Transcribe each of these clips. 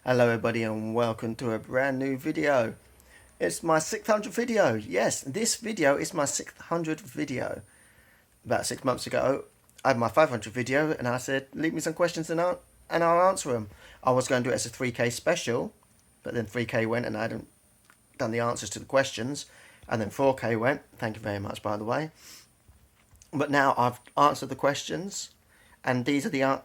Hello everybody and welcome to a brand new video. It's my 600th video. Yes, this video is my 600th video. About 6 months ago, I had my 500th video and I said, leave me some questions and I'll answer them. I was going to do it as a 3K special, but then 3K went and I hadn't done the answers to the questions. And then 4K went. Thank you very much, by the way. But now I've answered the questions and these are the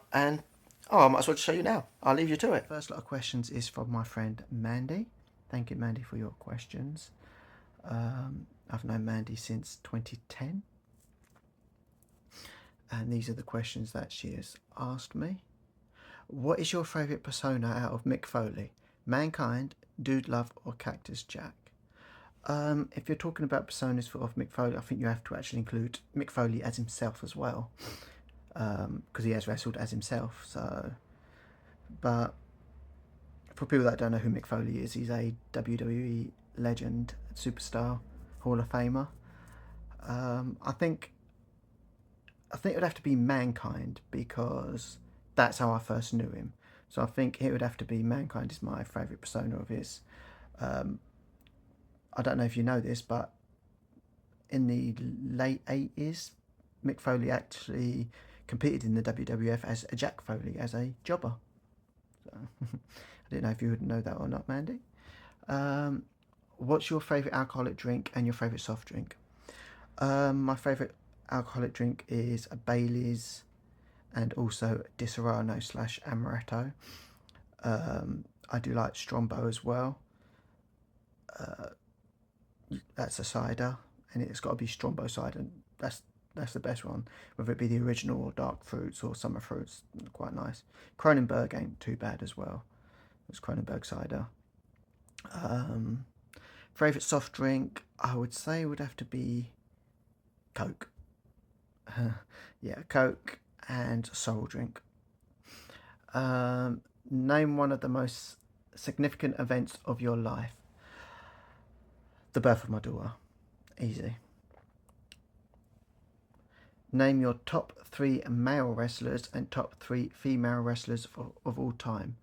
I might as well show you now. I'll leave you to it. First lot of questions is from my friend Mandy. Thank you, Mandy, for your questions. I've known Mandy since 2010. And these are the questions that she has asked me. What is your favourite persona out of Mick Foley? Mankind, Dude Love, or Cactus Jack? If you're talking about personas of Mick Foley, I think you have to actually include Mick Foley as himself as well. Because he has wrestled as himself. But for people that don't know who Mick Foley is, he's a WWE legend, superstar, Hall of Famer. I think it would have to be Mankind because that's how I first knew him. So I think it would have to be Mankind is my favourite persona of his. I don't know if you know this, but in the late 80s, Mick Foley actually competed in the WWF as a Jack Foley, as a jobber. So I didn't know if you would know that or not, Mandy. What's your favourite alcoholic drink and your favourite soft drink? My favourite alcoholic drink is a Bailey's and also Disaronno / Amaretto. I do like Strombo as well. That's a cider, and it's got to be Strombo cider. That's the best one, whether it be the original or dark fruits or summer fruits. Quite nice. Kronenberg ain't too bad as well. It's Kronenberg cider. Favourite soft drink, I would say would have to be Coke. Yeah, Coke and soul drink. Name one of the most significant events of your life. The birth of my daughter. Easy. Name your top 3 male wrestlers and top 3 female wrestlers of all time.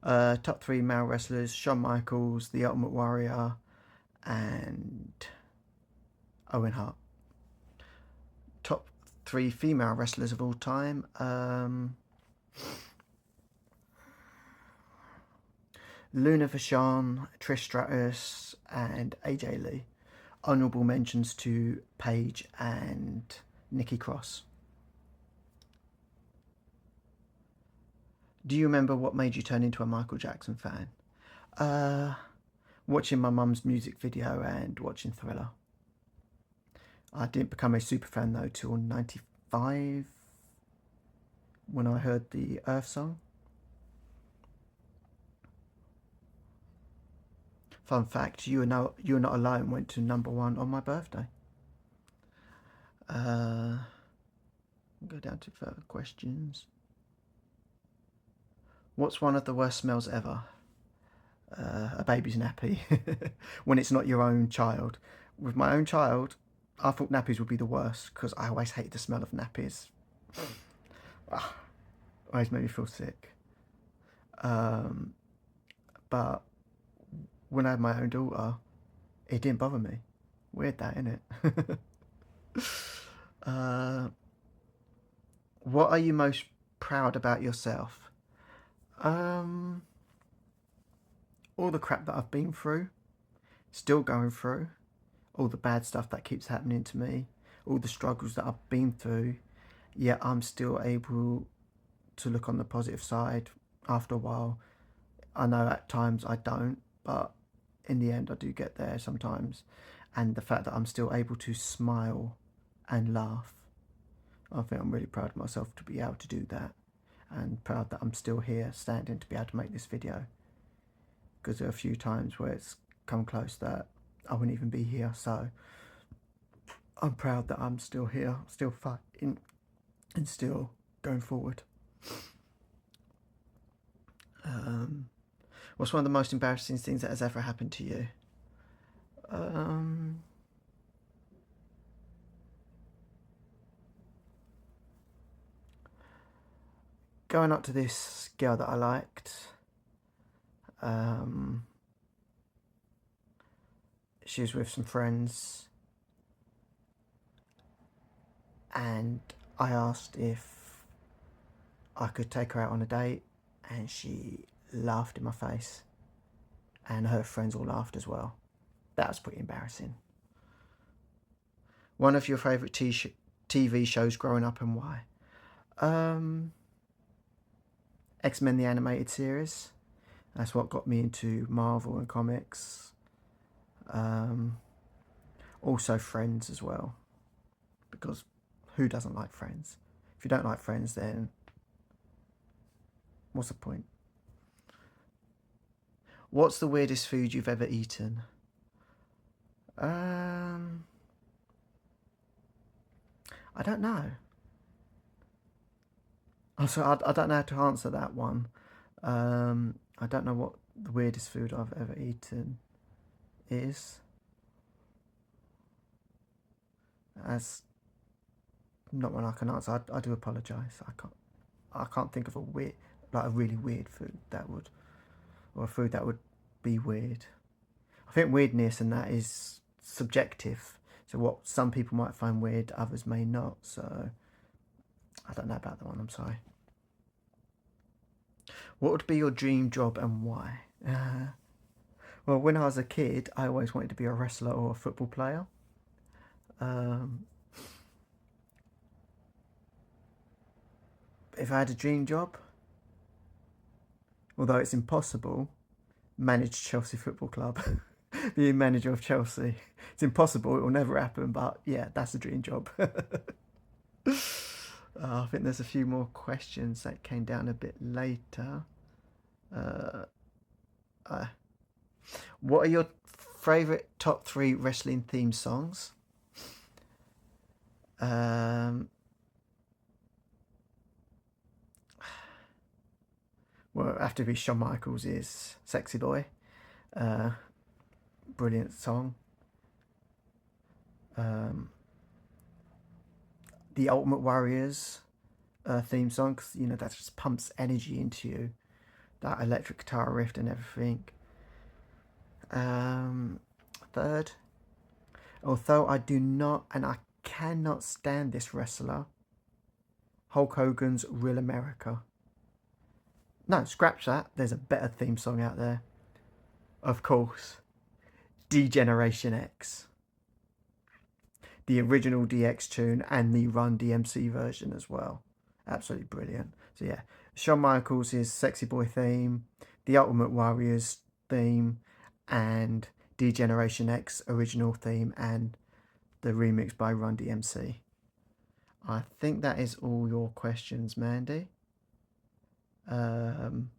Top 3 male wrestlers: Shawn Michaels, The Ultimate Warrior, and Owen Hart. Top 3 female wrestlers of all time. Luna Vachon, Trish Stratus, and AJ Lee. Honourable mentions to Paige and Nikki Cross. Do you remember what made you turn into a Michael Jackson fan? Watching my mum's music video and watching Thriller. I didn't become a super fan though till 95 when I heard the Earth song. Fun fact, You Are Not Alone went to #1 on my birthday. Go down to further questions. What's one of the worst smells ever? A baby's nappy. When it's not your own child. With my own child, I thought nappies would be the worst because I always hated the smell of nappies. Always made me feel sick. But when I had my own daughter, it didn't bother me. Weird that, innit? What are you most proud about yourself? All the crap that I've been through, still going through, all the bad stuff that keeps happening to me, all the struggles that I've been through, yet I'm still able to look on the positive side after a while. I know at times I don't, but in the end I do get there sometimes. And the fact that I'm still able to smile and laugh, I think I'm really proud of myself to be able to do that, and proud that I'm still here standing to be able to make this video, because there are a few times where it's come close that I wouldn't even be here. So I'm proud that I'm still here, still fighting and still going forward. What's one of the most embarrassing things that has ever happened to you? Going up to this girl that I liked She was with some friends, and I asked if I could take her out on a date, and she laughed in my face, and her friends all laughed as well. That was pretty embarrassing. One of your favourite TV shows growing up, and why? X-Men the animated series. That's what got me into Marvel and comics. Also Friends as well, because who doesn't like Friends? If you don't like Friends, then what's the point? What's the weirdest food you've ever eaten? I don't know. Also, I don't know how to answer that one. I don't know what the weirdest food I've ever eaten is. That's not one I can answer. I do apologise. I can't think of a really weird food that would, or a food that would be weird. I think weirdness and that is subjective. So what some people might find weird, others may not. So I don't know about that one. I'm sorry. What would be your dream job and why? Well, when I was a kid, I always wanted to be a wrestler or a football player. If I had a dream job, although it's impossible, manage Chelsea Football Club. Being manager of Chelsea. It's impossible, it will never happen, but yeah, that's a dream job. I think there's a few more questions that came down a bit later. What are your favourite top 3 wrestling theme songs? Well, it have to be Shawn Michaels' Sexy Boy. Brilliant song. The Ultimate Warriors theme song, 'cause, you know, that just pumps energy into you. That electric guitar riff and everything. Third, although I do not and I cannot stand this wrestler, Hulk Hogan's Real America. No, scratch that. There's a better theme song out there. Of course, D-Generation X. The original DX tune and the Run DMC version as well. Absolutely brilliant. So yeah, Shawn Michaels' Sexy Boy theme, the Ultimate Warriors theme, and D-Generation X original theme and the remix by Run DMC. I think that is all your questions, Mandy. I'm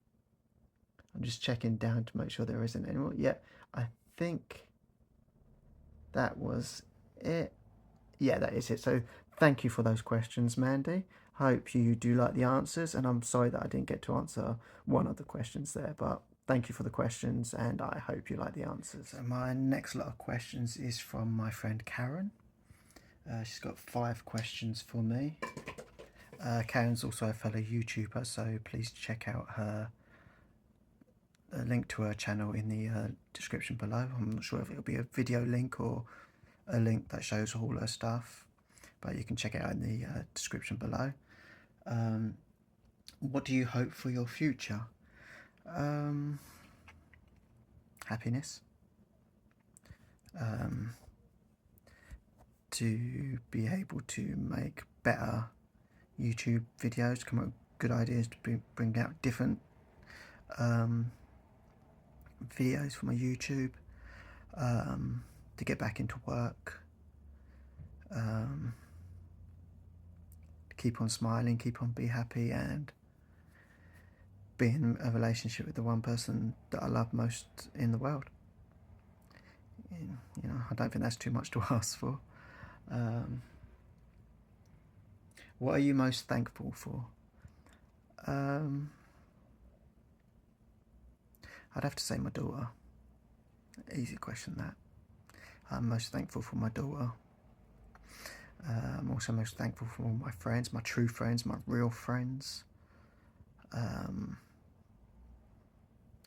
just checking down to make sure there isn't any more. Yeah, I think that was it. Yeah, that is it. So thank you for those questions, Mandy. Hope you do like the answers, and I'm sorry that I didn't get to answer one of the questions there, but thank you for the questions, and I hope you like the answers. So my next lot of questions is from my friend Karen. She's got 5 questions for me. Karen's also a fellow YouTuber, so please check out her link to her channel in the description below. I'm not sure if it'll be a video link or a link that shows all her stuff, but you can check it out in the description below. What do you hope for your future? Happiness. To be able to make better YouTube videos, come up with good ideas to bring out different videos for my YouTube, to get back into work, keep on smiling, keep on be happy, and be in a relationship with the one person that I love most in the world. You know, I don't think that's too much to ask for. What are you most thankful for? I'd have to say my daughter. Easy question, that. I'm most thankful for my daughter. I'm also most thankful for all my friends, my true friends, my real friends.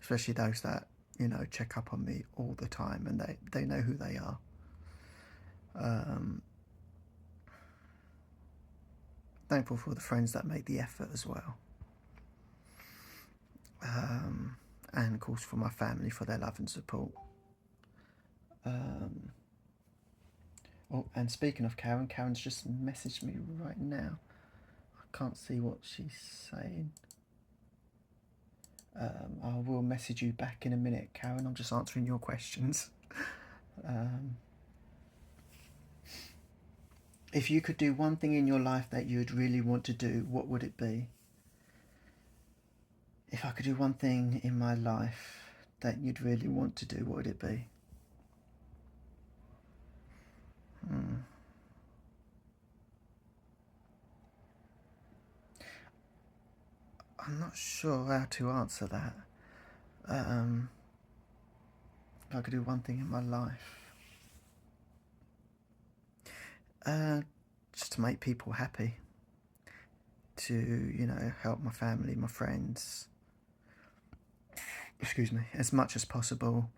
especially those that, you know, check up on me all the time, and they know who they are. Thankful for the friends that make the effort as well. And of course for my family, for their love and support. Oh, and speaking of Karen, Karen's just messaged me right now. I can't see what she's saying. I will message you back in a minute, Karen. I'm just answering your questions. If you could do one thing in your life that you'd really want to do, what would it be? If I could do one thing in my life that you'd really want to do, what would it be? I'm not sure how to answer that. If I could do one thing in my life, just to make people happy, to, you know, help my family, my friends, excuse me, as much as possible,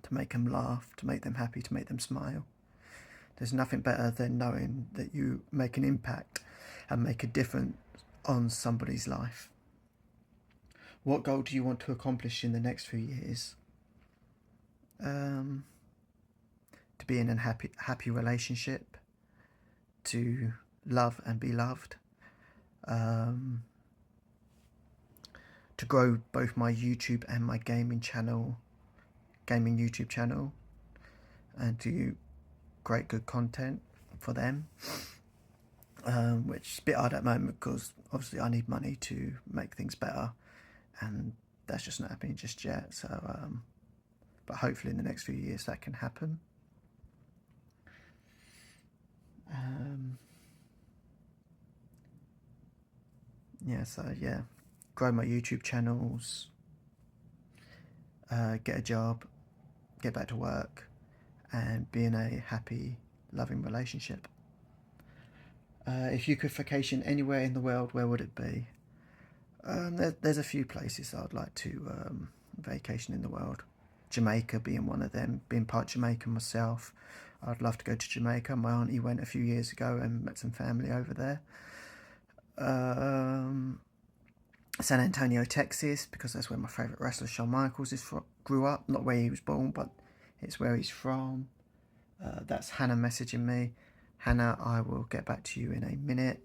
to make them laugh, to make them happy, to make them smile. There's nothing better than knowing that you make an impact and make a difference on somebody's life. What goal do you want to accomplish in the next few years? To be in a happy relationship, to love and be loved, to grow both my YouTube and my gaming YouTube channel, and to create good content for them, which is a bit hard at the moment because obviously I need money to make things better, and that's just not happening just yet. So, but hopefully in the next few years that can happen. Grow my YouTube channels, get a job, get back to work, and be in a happy, loving relationship. If you could vacation anywhere in the world, where would it be? There's a few places I'd like to vacation in the world. Jamaica being one of them. Being part Jamaican myself, I'd love to go to Jamaica. My auntie went a few years ago and met some family over there. San Antonio, Texas, because that's where my favourite wrestler Shawn Michaels grew up. Not where he was born, but it's where he's from. That's Hannah messaging me. Hannah, I will get back to you in a minute.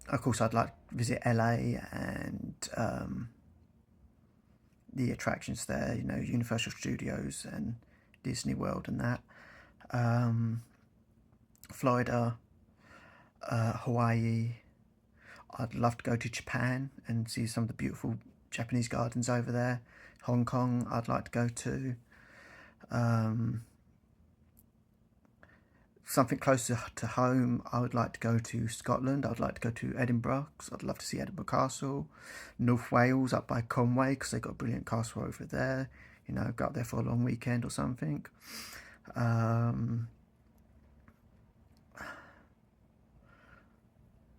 Of course, I'd like to visit LA and the attractions there, you know, Universal Studios and Disney World and that. Florida, Hawaii. I'd love to go to Japan and see some of the beautiful Japanese gardens over there. Hong Kong, I'd like to go to. Something closer to home, I would like to go to Scotland. I'd like to go to Edinburgh because I'd love to see Edinburgh Castle. North Wales, up by Conway, because they've got a brilliant castle over there. You know, go up there for a long weekend or something.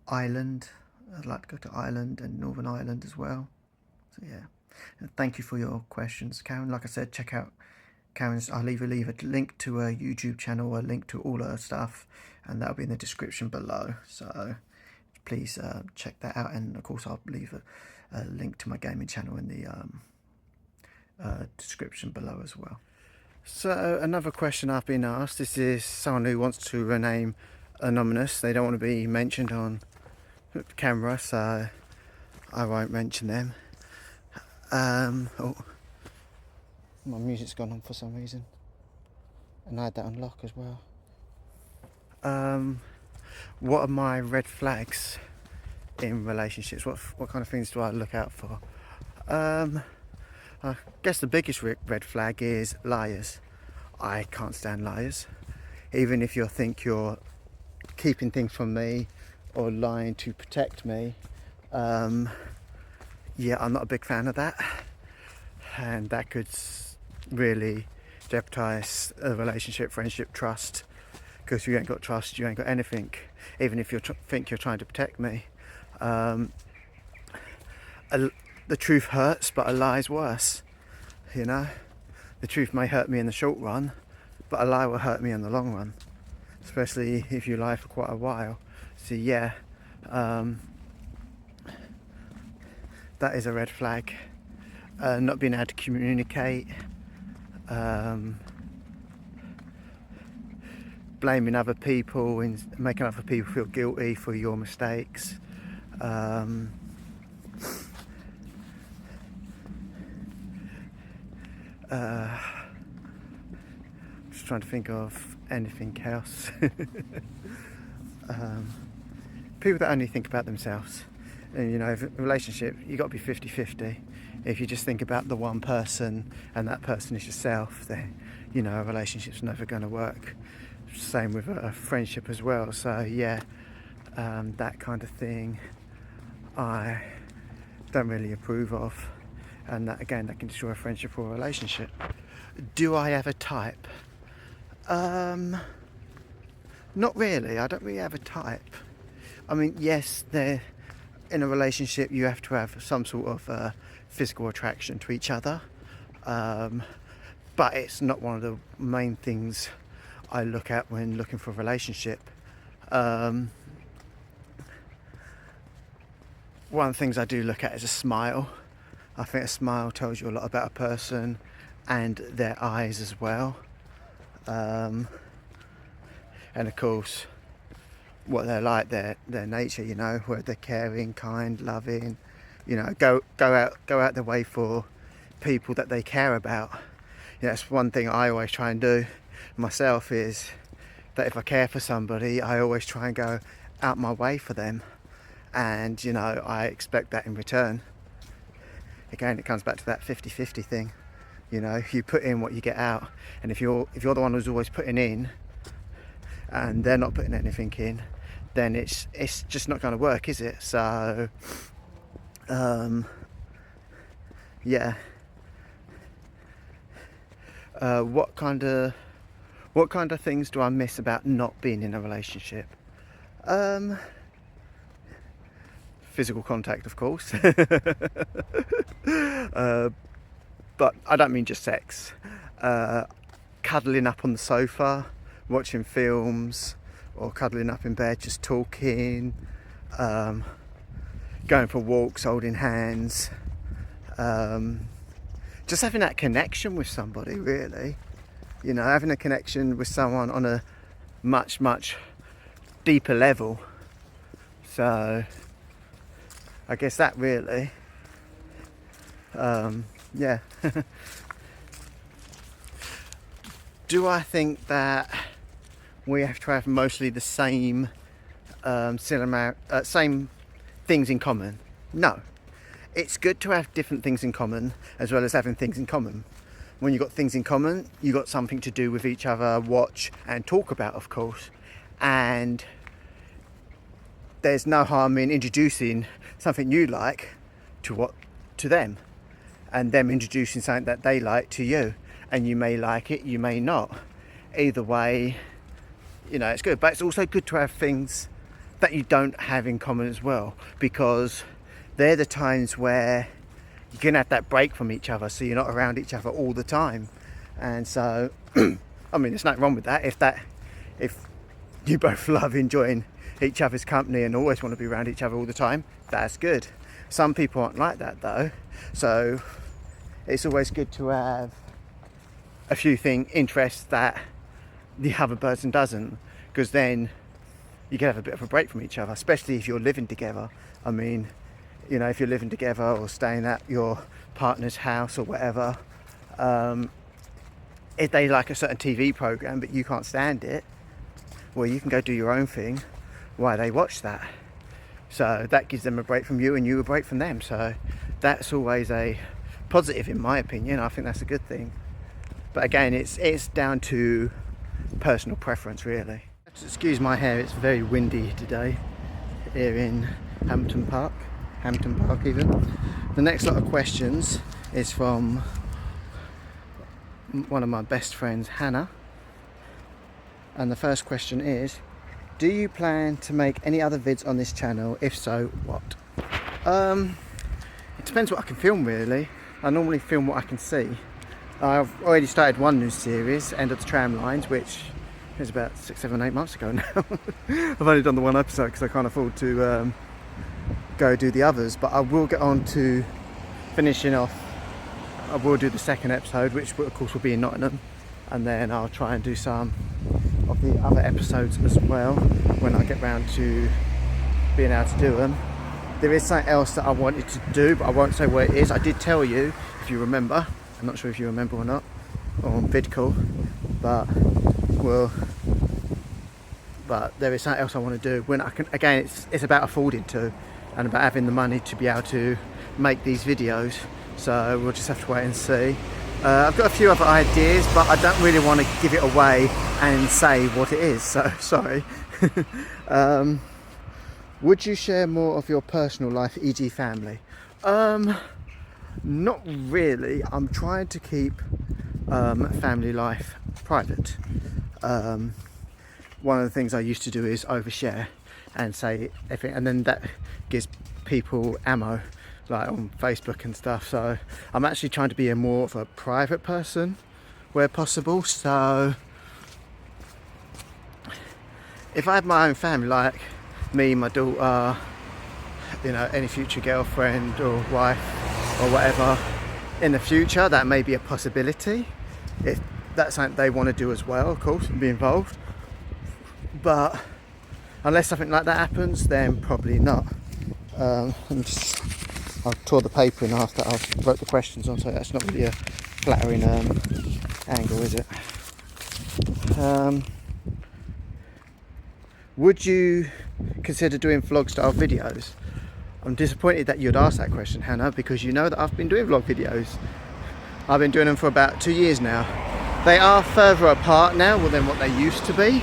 Ireland, I'd like to go to Ireland and Northern Ireland as well. So yeah, and thank you for your questions, Karen. Like I said, check out Karen's. I'll leave a link to her YouTube channel, a link to all her stuff, and that'll be in the description below. So please check that out, and of course I'll leave a link to my gaming channel in the description below as well. So another question I've been asked. This is someone who wants to remain anonymous. They don't want to be mentioned on camera, so I won't mention them. Oh, my music's gone on for some reason, and I had that on lock as well. What are my red flags in relationships? What kind of things do I look out for? I guess the biggest red flag is liars. I can't stand liars. Even if you think you're keeping things from me or lying to protect me, yeah, I'm not a big fan of that, and that could really jeopardize a relationship, friendship, trust, because if you ain't got trust, you ain't got anything. Even if you think you're trying to protect me, The truth hurts, but a lie's worse. You know, the truth may hurt me in the short run, but a lie will hurt me in the long run, especially if you lie for quite a while. So yeah, that is a red flag. Not being able to communicate, blaming other people and making other people feel guilty for your mistakes. Just trying to think of anything else. People that only think about themselves. And you know, if a relationship, you've got to be 50-50. If you just think about the one person and that person is yourself, then you know, a relationship's never going to work. Same with a friendship as well. So yeah, that kind of thing I don't really approve of, and that again, that can destroy a friendship or a relationship. Do I have a type? Not really. I don't really have a type. I mean, yes, in a relationship you have to have some sort of physical attraction to each other, but it's not one of the main things I look at when looking for a relationship. One of the things I do look at is a smile. I think a smile tells you a lot about a person, and their eyes as well. And of course, what they're like, their nature, you know, whether they're caring, kind, loving, you know, go out their way for people that they care about. You know, that's one thing I always try and do myself, is that if I care for somebody, I always try and go out my way for them, and you know, I expect that in return. Again, it comes back to that 50-50 thing. You know, you put in what you get out, and if you're the one who's always putting in and they're not putting anything in, then it's just not going to work, is it? So yeah. What kind of things do I miss about not being in a relationship? Physical contact, of course. But I don't mean just sex. Cuddling up on the sofa, watching films, or cuddling up in bed, just talking, going for walks, holding hands, just having that connection with somebody, really. You know, having a connection with someone on a much, much deeper level. So I guess that really, yeah. Do I think that we have to have mostly the same same things in common? No. It's good to have different things in common as well as having things in common. When you've got things in common, you've got something to do with each other, watch and talk about, of course. And there's no harm in introducing something you like to them, and them introducing something that they like to you, and you may like it, you may not. Either way, you know, it's good. But it's also good to have things that you don't have in common as well, because they're the times where you can have that break from each other, so you're not around each other all the time. And so I mean, there's nothing wrong with that. If you both love enjoying each other's company and always want to be around each other all the time, that's good. Some people aren't like that though, so it's always good to have a few interests that the other person doesn't, because then you can have a bit of a break from each other, especially if you're living together. I mean, you know, if you're living together or staying at your partner's house or whatever, if they like a certain TV program but you can't stand it, well, you can go do your own thing while they watch that. So that gives them a break from you and you a break from them. So that's always a positive, in my opinion. I think that's a good thing. But again, it's down to personal preference, really. Excuse my hair, it's very windy today here in Hampton Park even. The next lot of questions is from one of my best friends, Hannah. And the first question is, Do you plan to make any other vids on this channel? If so, what? It depends what I can film, really. I normally film what I can see. I've already started one new series, End of the Tram Lines, which is about 6, 7, 8 months ago now. I've only done the one episode because I can't afford to go do the others, but I will get on to finishing off. I will do the second episode, which of course will be in Nottingham, and then I'll try and do some of the other episodes as well when I get round to being able to do them. There is something else that I wanted to do, but I won't say what it is. I did tell you, if you remember. I'm not sure if you remember or not, on VidCall, but there is something else I want to do when I can. Again, it's about affording to, and about having the money to be able to make these videos. So we'll just have to wait and see. I've got a few other ideas, but I don't really want to give it away and say what it is, so sorry. Would you share more of your personal life, e.g. family? Not really. I'm trying to keep family life private. One of the things I used to do is overshare and say everything, and then that gives people ammo, like on Facebook and stuff. So I'm actually trying to be a more of a private person where possible. So if I have my own family, like me, my daughter, you know, any future girlfriend or wife or whatever in the future, that may be a possibility if that's something they want to do as well, of course, and be involved. But unless something like that happens, then probably not. I tore the paper in half that I wrote the questions on, so that's not really a flattering angle, is it? Would you consider doing vlog style videos? I'm disappointed that you'd ask that question, Hannah, because you know that I've been doing vlog videos. I've been doing them for about 2 years now. They are further apart now than what they used to be,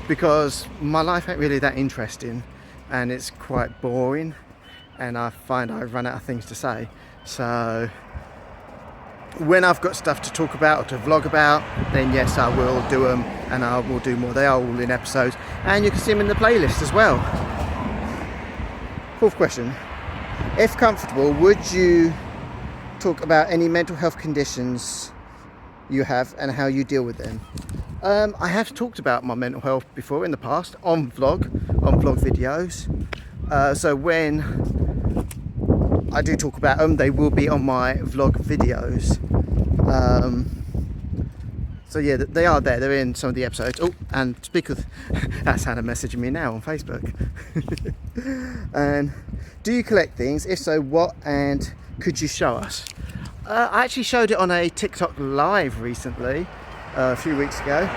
because my life ain't really that interesting and it's quite boring, and I find I run out of things to say. So when I've got stuff to talk about or to vlog about, then yes, I will do them, and I will do more. They are all in episodes, and you can see them in the playlist as well. Fourth question. If comfortable, would you talk about any mental health conditions you have and how you deal with them? I have talked about my mental health before in the past on vlog videos. So when I do talk about them, they will be on my vlog videos. So yeah, they are there. They're in some of the episodes. Oh, and speak of, that's Hannah messaging me now on Facebook. And do you collect things? If so, what? And could you show us? I actually showed it on a TikTok live recently, a few weeks ago,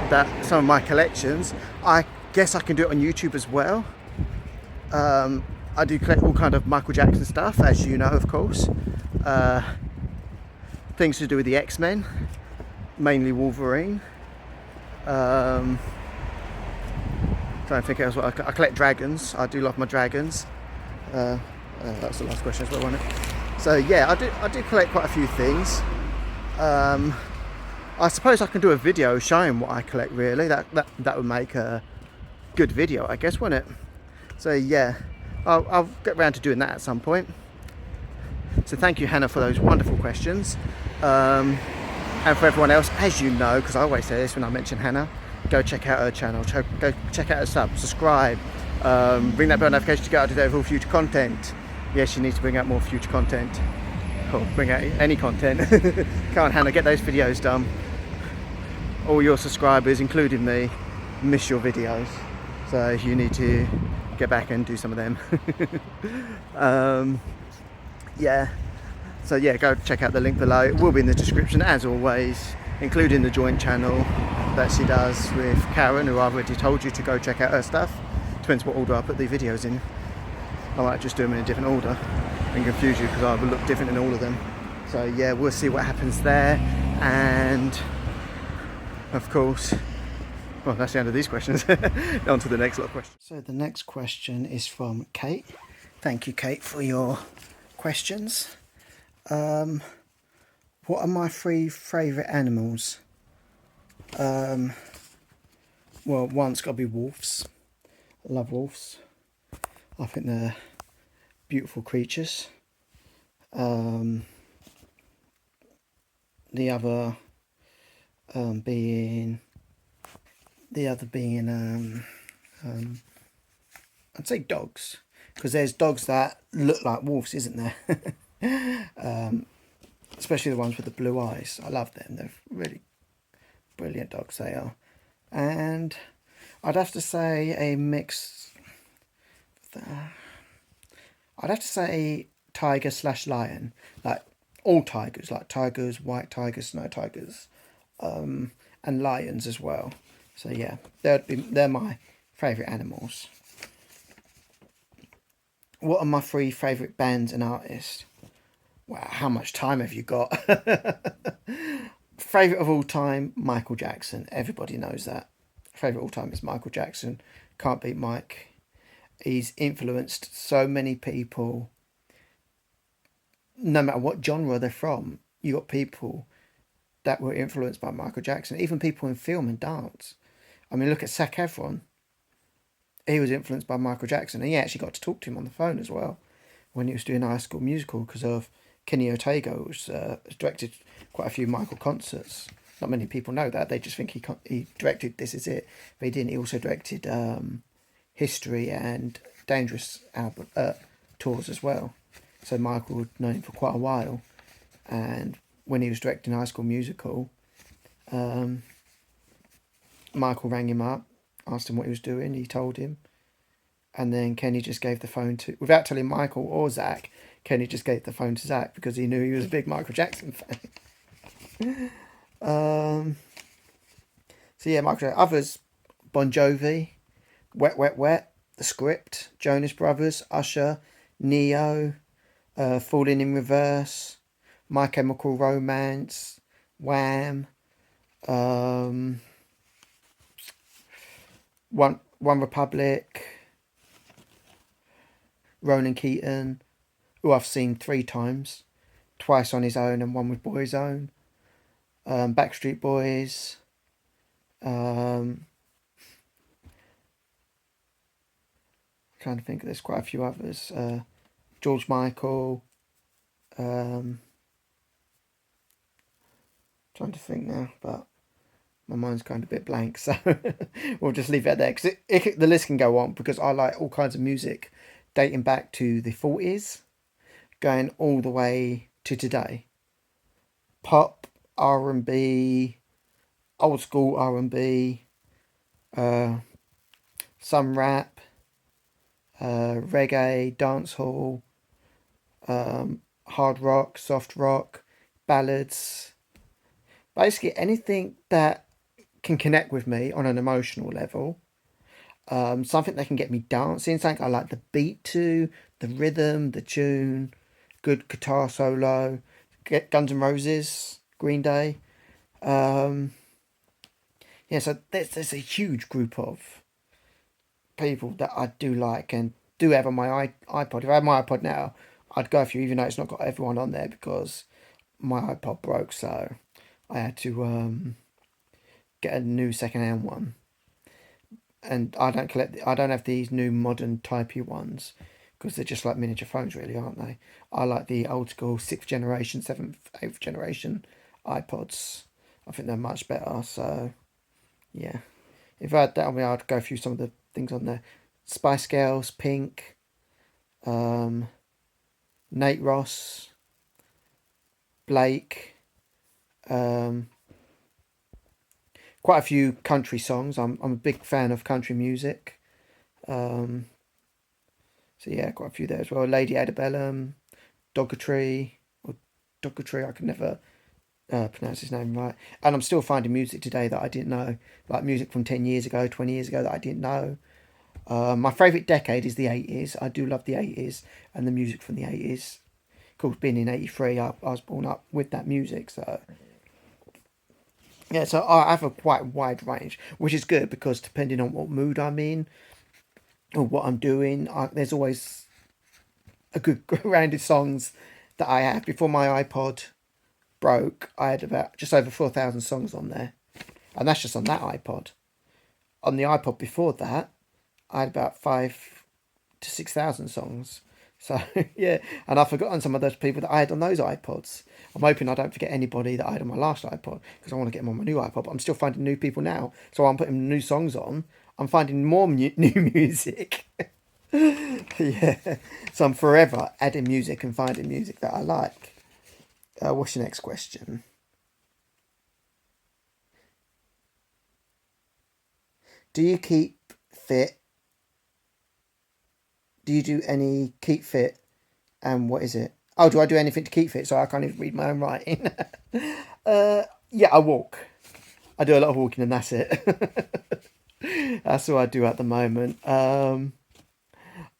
that some of my collections. I guess I can do it on YouTube as well. I do collect all kind of Michael Jackson stuff, as you know, of course. Things to do with the X-Men, mainly Wolverine. Trying to think else. I collect dragons. I do love my dragons. That's the last question as well, wasn't it? So yeah, I do collect quite a few things. I suppose I can do a video showing what I collect. Really, that would make a good video, I guess, wouldn't it? So yeah, I'll get around to doing that at some point. So thank you, Hannah, for those wonderful questions. And for everyone else, as you know, because I always say this when I mention Hannah, go check out her channel, go check out her subscribe, ring that bell notification to get out of all future content. Yes, you need to bring out more future content, or bring out any content. Come on, Hannah, get those videos done. All your subscribers, including me, miss your videos, so you need to get back and do some of them. Yeah. So yeah, go check out the link below. It will be in the description as always, including the joint channel that she does with Karen, who I've already told you to go check out her stuff. Depends what order I put the videos in. I might just do them in a different order and confuse you, because I will look different in all of them. So yeah, we'll see what happens there. And of course, well, that's the end of these questions. On to the next lot of questions. So the next question is from Kate. Thank you, Kate, for your questions. What are my 3 favourite animals? Well, Well, one's got to be wolves. I love wolves. I think they're beautiful creatures. The other being I'd say dogs, because there's dogs that look like wolves, isn't there? Especially the ones with the blue eyes. I love them. They're really brilliant dogs, they are. And I'd have to say a mix. I'd have to say tiger / lion, like all tigers, like tigers, white tigers, snow tigers, and lions as well. So yeah, they're my favourite animals. What are my 3 favourite bands and artists? Wow, how much time have you got? Favourite of all time, Michael Jackson. Everybody knows that. Favourite all time is Michael Jackson. Can't beat Mike. He's influenced so many people, no matter what genre they're from. You got people that were influenced by Michael Jackson, even people in film and dance. I mean, look at Zac Efron. He was influenced by Michael Jackson, and he actually got to talk to him on the phone as well when he was doing High School Musical, because of Kenny Ortega, which directed quite a few Michael concerts. Not many people know that. They just think he directed This Is It, but he didn't. He also directed History and Dangerous album tours as well. So Michael had known him for quite a while, and when he was directing High School Musical, Michael rang him up, asked him what he was doing. He told him, and then Kenny just gave the phone to, without telling Michael or Zach, Kenny just gave the phone to Zach because he knew he was a big Michael Jackson fan. So yeah, Michael Jackson. Others, Bon Jovi, Wet Wet Wet, The Script, Jonas Brothers, Usher, Neo, Falling in Reverse, My Chemical Romance, Wham, One Republic, Ronan Keaton, who I've seen 3 times, twice on his own and one with Boyzone, Backstreet Boys, trying to think, there's quite a few others, George Michael, trying to think now, but my mind's kind of a bit blank, so we'll just leave it there, because the list can go on, because I like all kinds of music dating back to the 40s, going all the way to today. Pop, R&B, old school R&B, some rap, reggae, dancehall, hard rock, soft rock, ballads. Basically anything that can connect with me on an emotional level. Something that can get me dancing, something I like the beat to, the rhythm, the tune, good guitar solo. Guns N' Roses, Green Day. Yeah, so there's a huge group of people that I do like and do have on my iPod. If I had my iPod now, I'd go through, even though it's not got everyone on there, because my iPod broke, so I had to get a new second-hand one. And I don't have these new modern typey ones, because they're just like miniature phones, really, aren't they? I like the old school 6th generation, 7th, 8th generation iPods. I think they're much better. So yeah, if I had that on me, I'd go through some of the things on there. Spice Girls, Pink, Nate Ross, Blake, quite a few country songs. I'm a big fan of country music. So yeah, quite a few there as well. Lady Antebellum, Doggotry, or Doggotry, I can never pronounce his name right. And I'm still finding music today that I didn't know, like music from 10 years ago, 20 years ago that I didn't know. My favourite decade is the 80s. I do love the 80s and the music from the 80s. Of course, being in 83, I was born up with that music, so yeah, so I have a quite wide range, which is good, because depending on what mood I'm in or what I'm doing, there's always a good round of songs that I have. Before my iPod broke, I had about just over 4,000 songs on there, and that's just on that iPod. on the iPod before that, I had about 5 to 6 thousand songs. So yeah, and I've forgotten some of those people that I had on those iPods. I'm hoping I don't forget anybody that I had on my last iPod because I want to get them on my new iPod. But I'm still finding new people now, so I'm putting new songs on. I'm finding more new music. Yeah, so I'm forever adding music and finding music that I like. What's your next question? Do you keep fit? Do you do any keep fit? And what is it? Oh, do I do anything to keep fit? So I can't even read my own writing. Yeah, I walk. I do a lot of walking, and that's it. That's what I do at the moment.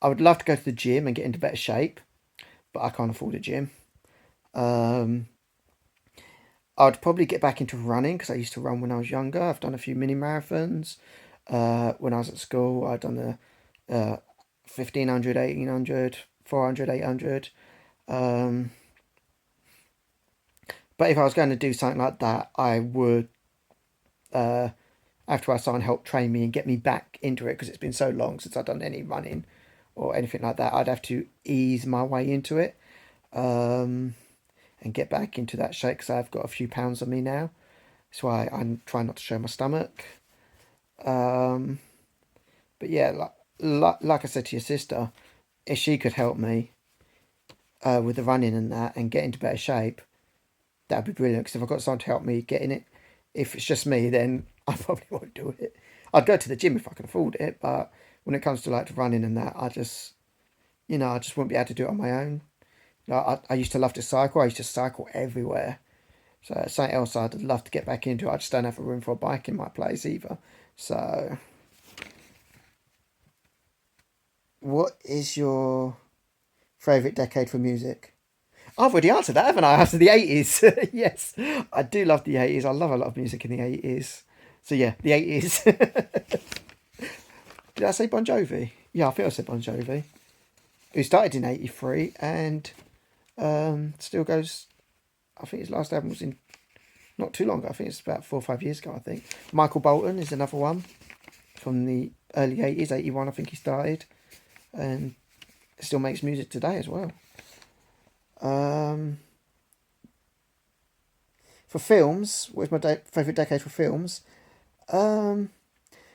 I would love to go to the gym and get into better shape, but I can't afford a gym. Um, I'd probably get back into running because I used to run when I was younger. I've done a few mini marathons. When I was at school, I'd done the 1500, 1800, 400, 800. Um, but if I was going to do something like that, I would, after I sign, help train me and get me back into it because it's been so long since I've done any running or anything like that. I'd have to ease my way into it and get back into that shape because I've got a few pounds on me now. That's why I'm trying not to show my stomach. Um, but yeah, like I said to your sister, if she could help me with the running and that and get into better shape, that'd be brilliant. Because if I've got someone to help me get in it, if it's just me, then I probably won't do it. I'd go to the gym if I could afford it, but when it comes to like running and that, I just wouldn't be able to do it on my own. Like, I used to love to cycle. I used to cycle everywhere. So it's something else I'd love to get back into. I just don't have a room for a bike in my place either. So, what is your favourite decade for music? I've already answered that, haven't I? After the 80s. Yes, I do love the 80s. I love a lot of music in the 80s. So, yeah, the 80s. Did I say Bon Jovi? Yeah, I think I said Bon Jovi. Who started in 83 and still goes. I think his last album was in not too long ago. I think it's about 4 or 5 years ago, I think. Michael Bolton is another one from the early 80s, 81, I think he started. And still makes music today as well. For films, what's my favourite decade for films? Um,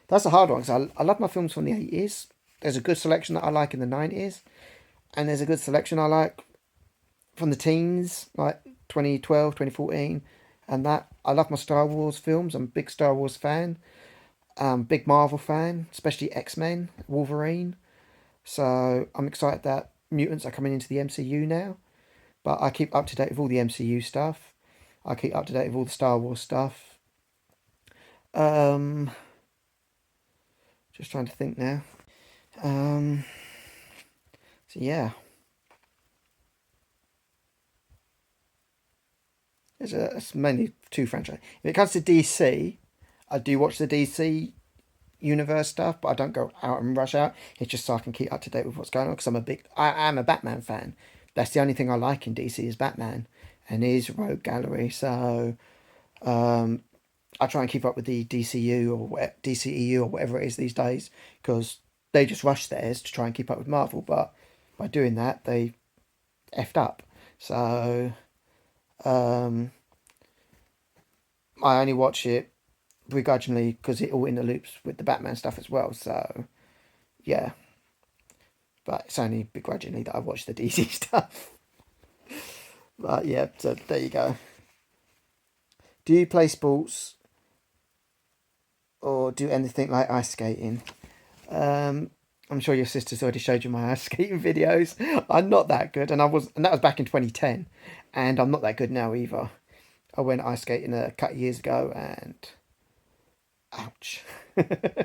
that's a hard one because I love my films from the 80s. There's a good selection that I like in the 90s. And there's a good selection I like from the teens, like 2012, 2014. And that, I love my Star Wars films. I'm a big Star Wars fan. Big Marvel fan, especially X-Men, Wolverine. So I'm excited that mutants are coming into the MCU now. But I keep up to date with all the MCU stuff. I keep up to date with all the Star Wars stuff. Um, just trying to think now. Um, so yeah, it's mainly two franchises. If it comes to DC, I do watch the DC universe stuff, but I don't go out and rush out. It's just so I can keep up to date with what's going on because I am a Batman fan. That's the only thing I like in DC is Batman and his rogue gallery. So I try and keep up with the DCU or DCEU or whatever it is these days because they just rush theirs to try and keep up with Marvel. But by doing that, they effed up. So I only watch it begrudgingly because it all interloops with the Batman stuff as well. So yeah, but it's only begrudgingly that I watch the DC stuff. But yeah, so there you go. Do you play sports or do anything like ice skating? I'm sure your sister's already showed you my ice skating videos. I'm not that good, and that was back in 2010, and I'm not that good now either. I went ice skating a couple of years ago, and ouch,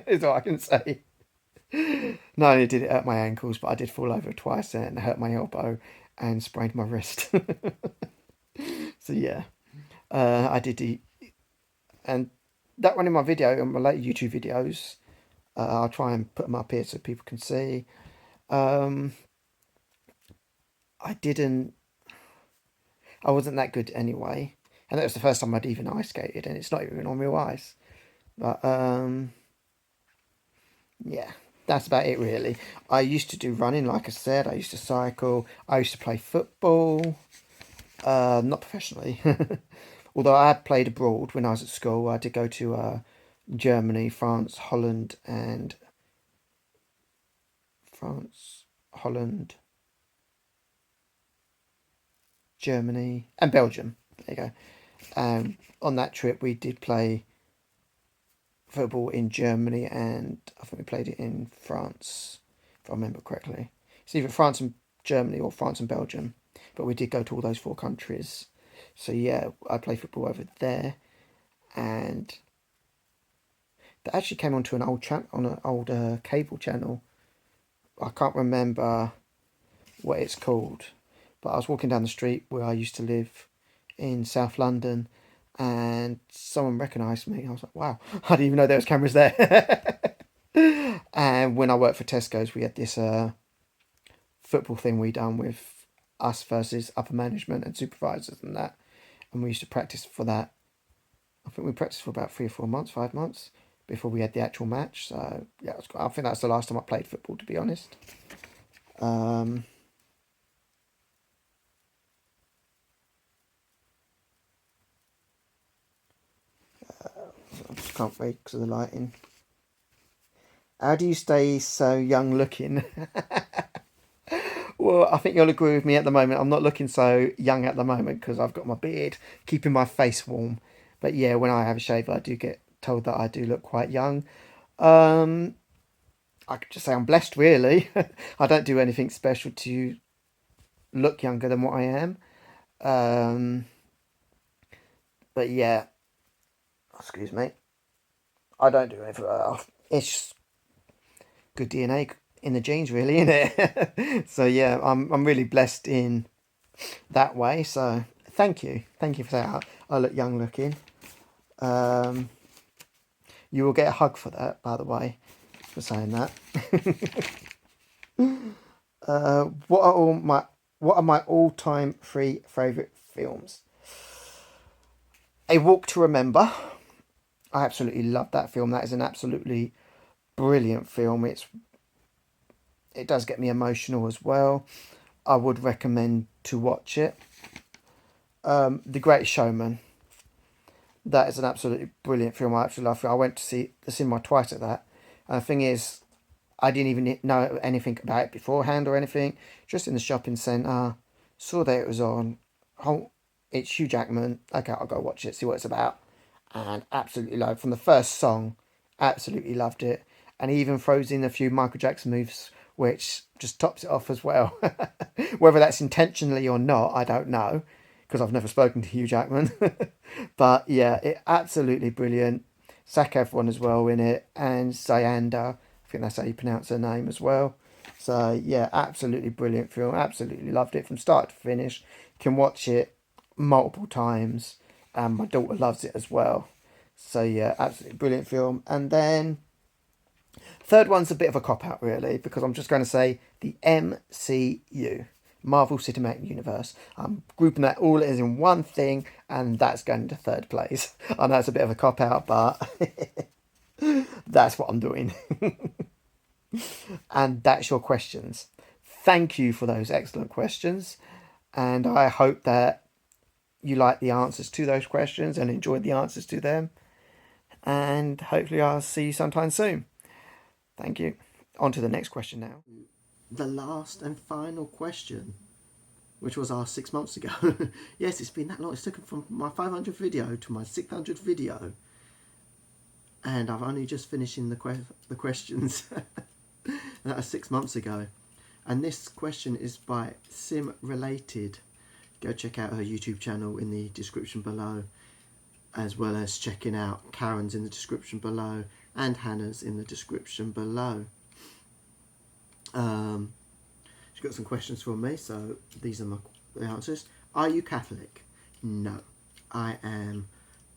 is all I can say. Not only did it hurt my ankles, but I did fall over twice and hurt my elbow and sprained my wrist. So yeah, I did the and that one in my video on my later YouTube videos. I'll try and put them up here so people can see. Um, I didn't. I wasn't that good anyway, and that was the first time I'd even ice skated, and it's not even on real ice. But Yeah, that's about it really. I used to do running, like I said. I used to cycle. I used to play football. Not professionally. Although I had played abroad when I was at school. I did go to Germany, France, Holland, and France, Holland, Germany, and Belgium. There you go. On that trip, we did play football in Germany, and I think we played it in France, if I remember correctly. It's either France and Germany or France and Belgium, but we did go to all those four countries. So yeah, I played football over there, and that actually came onto an old on an old cable channel. I can't remember what it's called, but I was walking down the street where I used to live in South London, and someone recognised me. I was like, wow, I didn't even know there was cameras there. And when I worked for Tesco's, we had this football thing we done with us versus upper management and supervisors and that, and we used to practice for that. I think we practiced for about 3 or 4 months, 5 months before we had the actual match. So yeah, I think that's the last time I played football, to be honest. Um, I just can't read because of the lighting. How do you stay so young looking? Well, I think you'll agree with me at the moment. I'm not looking so young at the moment because I've got my beard, keeping my face warm. But yeah, when I have a shave, I do get told that I do look quite young. Um, I could just say I'm blessed, really. I don't do anything special to look younger than what I am. Um, but yeah, excuse me. I don't do anything. It's just good DNA in the genes, really, isn't it? So yeah, I'm really blessed in that way. So thank you for that. I look young looking. Um, you will get a hug for that, by the way, for saying that. What are my all time three favourite films? A Walk to Remember. I absolutely love that film. That is an absolutely brilliant film. It does get me emotional as well. I would recommend to watch it. The Great Showman. That is an absolutely brilliant film. I actually love it. I went to see the cinema twice at that. And the thing is, I didn't even know anything about it beforehand or anything. Just in the shopping centre, saw that it was on. Oh, it's Hugh Jackman. Okay, I'll go watch it, see what it's about. And absolutely loved from the first song. Absolutely loved it. And he even throws in a few Michael Jackson moves, which just tops it off as well. Whether that's intentionally or not, I don't know, because I've never spoken to Hugh Jackman. But yeah, it absolutely brilliant. Zac Efron as well in it, and Zayanda. I think that's how you pronounce her name as well. So yeah, absolutely brilliant film. Absolutely loved it from start to finish. Can watch it multiple times, and my daughter loves it as well. So yeah, absolutely brilliant film. And then third one's a bit of a cop out really, because I'm just going to say the MCU. Marvel Cinematic Universe. I'm grouping that all as in one thing, and that's going to third place. I know it's a bit of a cop out, but that's what I'm doing. And that's your questions. Thank you for those excellent questions, and I hope that you like the answers to those questions and enjoyed the answers to them. And hopefully, I'll see you sometime soon. Thank you. On to the next question now. The last and final question, which was asked 6 months ago. Yes, it's been that long. It's taken from my 500th video to my 600th video. And I've only just finishing the questions. That was 6 months ago. And this question is by Sim Related. Go check out her YouTube channel in the description below, as well as checking out Karen's in the description below and Hannah's in the description below. She's got some questions for me, so these are the answers. Are you Catholic? No. I am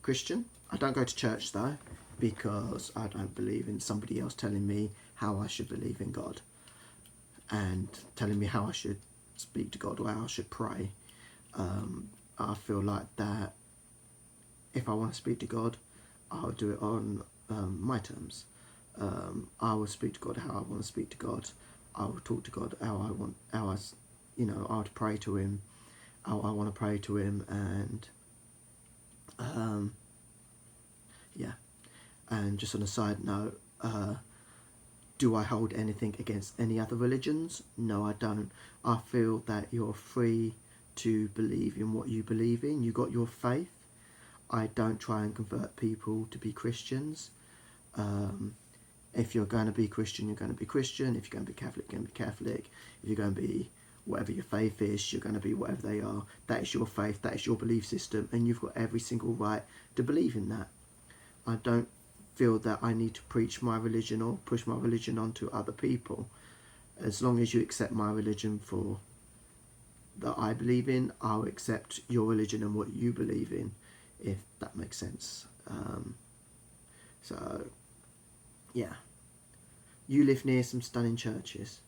Christian. I don't go to church though, because I don't believe in somebody else telling me how I should believe in God and telling me how I should speak to God or how I should pray. I feel like that if I want to speak to God, I'll do it on my terms. I will speak to God how I want to speak to God. I will talk to God how I want, I would pray to Him, how I want to pray to Him, and yeah. And just on a side note, do I hold anything against any other religions? No, I don't. I feel that you're free to believe in what you believe in. You got your faith. I don't try and convert people to be Christians. If you're going to be Christian, you're going to be Christian. If you're going to be Catholic, you're going to be Catholic. If you're going to be whatever your faith is, you're going to be whatever they are. That is your faith. That is your belief system. And you've got every single right to believe in that. I don't feel that I need to preach my religion or push my religion onto other people. As long as you accept my religion for that I believe in, I'll accept your religion and what you believe in, if that makes sense. So, yeah. You live near some stunning churches.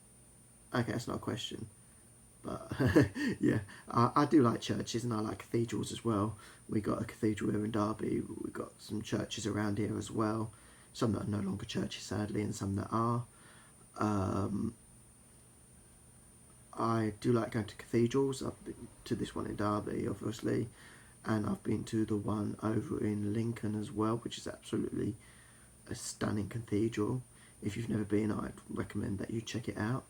Okay, that's not a question. But, yeah, I do like churches and I like cathedrals as well. We got a cathedral here in Derby. We've got some churches around here as well. Some that are no longer churches, sadly, and some that are. I do like going to cathedrals. I've been to this one in Derby, obviously, and I've been to the one over in Lincoln as well, which is absolutely a stunning cathedral. If you've never been, I'd recommend that you check it out.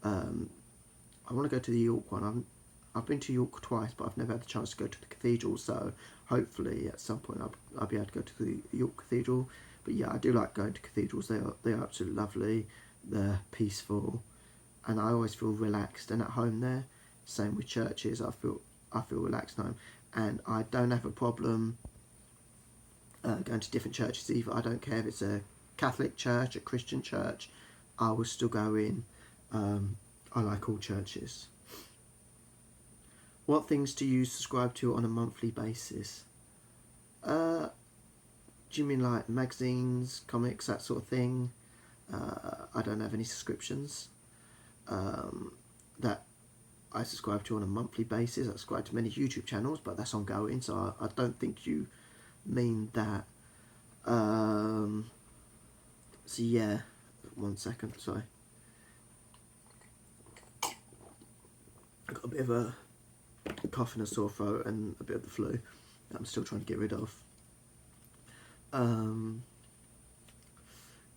I want to go to the York one. I've been to York twice, but I've never had the chance to go to the cathedral, so hopefully at some point I'll be able to go to the York Cathedral. But yeah, I do like going to cathedrals. They are absolutely lovely. They're peaceful, and I always feel relaxed and at home there. Same with churches. I feel relaxed at home, and I don't have a problem going to different churches either. I don't care if it's a Catholic church, a Christian church. I will still go in. I like all churches. What things do you subscribe to on a monthly basis? Do you mean like magazines, comics, that sort of thing? I don't have any subscriptions that I subscribe to on a monthly basis. I subscribe to many YouTube channels, but that's ongoing, so I don't think you mean that. So yeah, 1 second, sorry. I got a bit of a cough and a sore throat and a bit of the flu that I'm still trying to get rid of.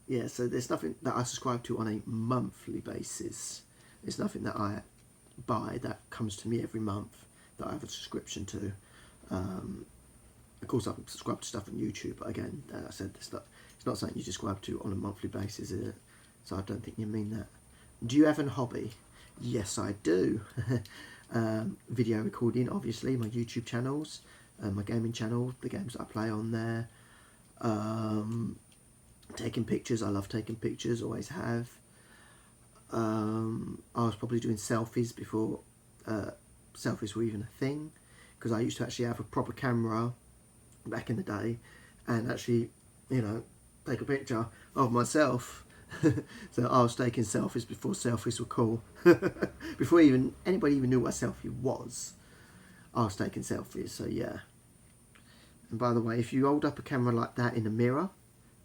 Yeah, so there's nothing that I subscribe to on a monthly basis. There's nothing that I buy that comes to me every month that I have a subscription to. Of course, I subscribe to stuff on YouTube, but again, as I said, it's not something you subscribe to on a monthly basis, is it? So I don't think you mean that. Do you have a hobby? Yes, I do. Video recording, obviously, my YouTube channels, my gaming channel, the games that I play on there. Taking pictures, I love taking pictures, always have. I was probably doing selfies before selfies were even a thing, because I used to actually have a proper camera back in the day and actually, take a picture of myself. So I was taking selfies before selfies were cool. Before anybody even knew what a selfie was, I was taking selfies, so yeah. And by the way, if you hold up a camera like that in a mirror,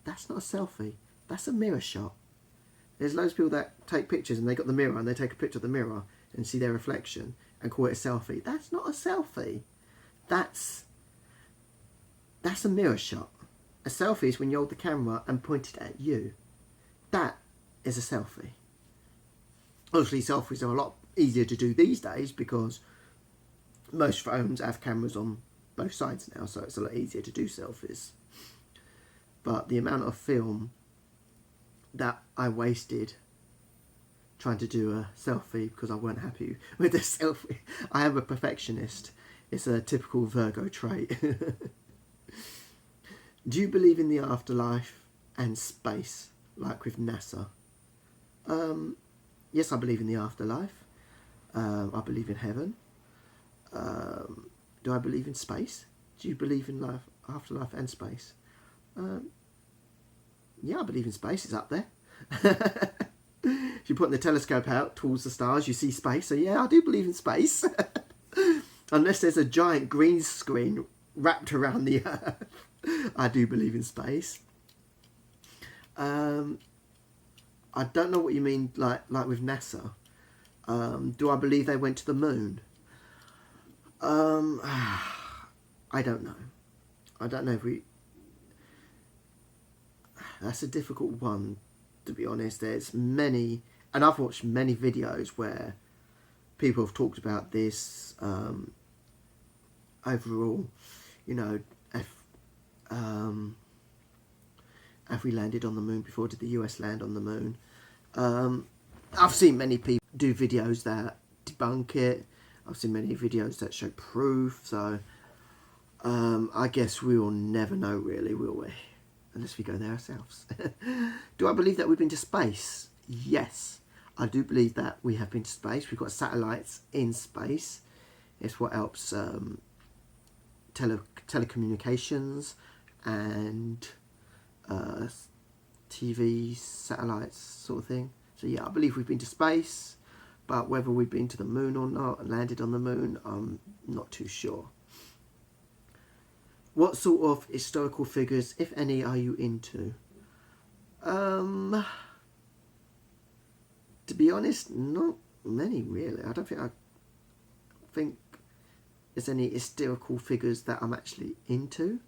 that's not a selfie, that's a mirror shot. There's loads of people that take pictures and they got the mirror and they take a picture of the mirror and see their reflection and call it a selfie. That's not a selfie. That's a mirror shot. A selfie is when you hold the camera and point it at you. That is a selfie. Obviously, selfies are a lot easier to do these days because most phones have cameras on both sides now, so it's a lot easier to do selfies. But the amount of film that I wasted trying to do a selfie because I weren't happy with the selfie. I am a perfectionist. It's a typical Virgo trait. Do you believe in the afterlife and space, like with NASA? Yes, I believe in the afterlife. I believe in heaven. Do I believe in space? Do you believe in life, afterlife and space? Yeah, I believe in space. It's up there. If you put the telescope out towards the stars, you see space. So yeah, I do believe in space. Unless there's a giant green screen wrapped around the Earth, I do believe in space. I don't know what you mean, like with NASA. Do I believe they went to the moon? I don't know. I don't know if we... That's a difficult one, to be honest. There's many, and I've watched many videos where people have talked about this. Overall, you know, have we landed on the moon before? Did the US land on the moon? I've seen many people do videos that debunk it. I've seen many videos that show proof. So I guess we will never know, really, will we? Unless we go there ourselves. Do I believe that we've been to space? Yes, I do believe that we have been to space. We've got satellites in space. It's what helps telecommunications and TV, satellites, sort of thing. So yeah, I believe we've been to space, but whether we've been to the moon or not and landed on the moon, I'm not too sure. What sort of historical figures, if any, are you into? To be honest, not many really. I think there's any historical figures that I'm actually into.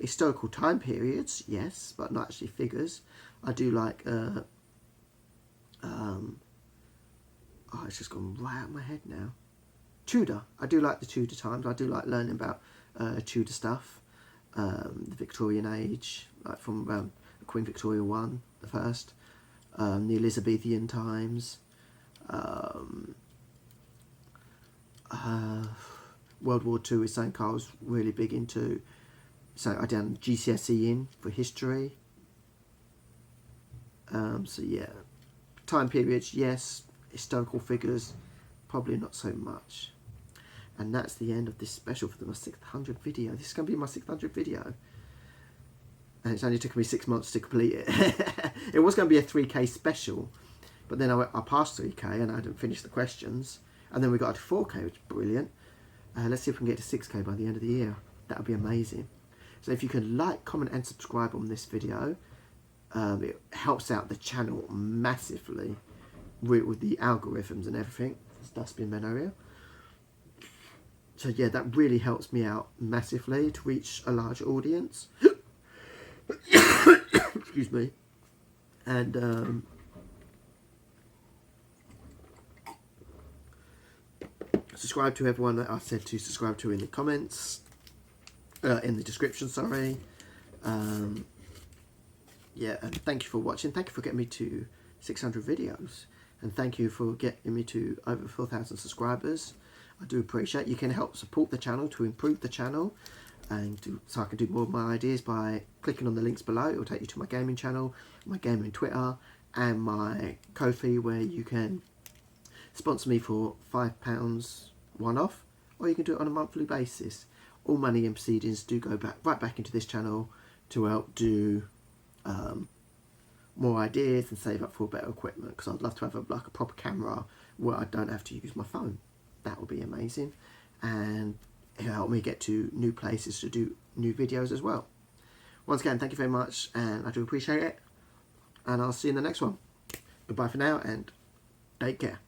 Historical time periods, yes, but not actually figures. I do like oh, it's just gone right out of my head now. Tudor. I do like the Tudor times. I do like learning about Tudor stuff. The Victorian age, like from Queen Victoria I, the first. The Elizabethan times. World War II is something I was really big into. So I done GCSE in for history. So yeah, time periods, yes. Historical figures, probably not so much. And that's the end of this special for my 600th video. This is going to be my 600th video. And it's only taken me 6 months to complete it. It was going to be a 3K special. But then I passed 3K and I didn't finish the questions. And then we got to 4K, which is brilliant. Let's see if we can get to 6K by the end of the year. That would be amazing. So if you can like, comment and subscribe on this video. It helps out the channel massively with the algorithms and everything. This dustbin man area. So yeah, that really helps me out massively to reach a large audience. Excuse me. And subscribe to everyone that I said to subscribe to in the comments, in the description, sorry. Yeah, and thank you for watching. Thank you for getting me to 600 videos. And thank you for getting me to over 4,000 subscribers. I do appreciate it. You can help support the channel to improve the channel. And so I can do more of my ideas by clicking on the links below. It will take you to my gaming channel, my gaming Twitter, and my Ko-fi, where you can sponsor me for £5 one-off, or you can do it on a monthly basis. All money and proceedings do go right back into this channel to help do more ideas and save up for better equipment, because I'd love to have a proper camera where I don't have to use my phone. That would be amazing, and it'll help me get to new places to do new videos as well. Once again, thank you very much, and I do appreciate it, and I'll see you in the next one. Goodbye for now, and take care.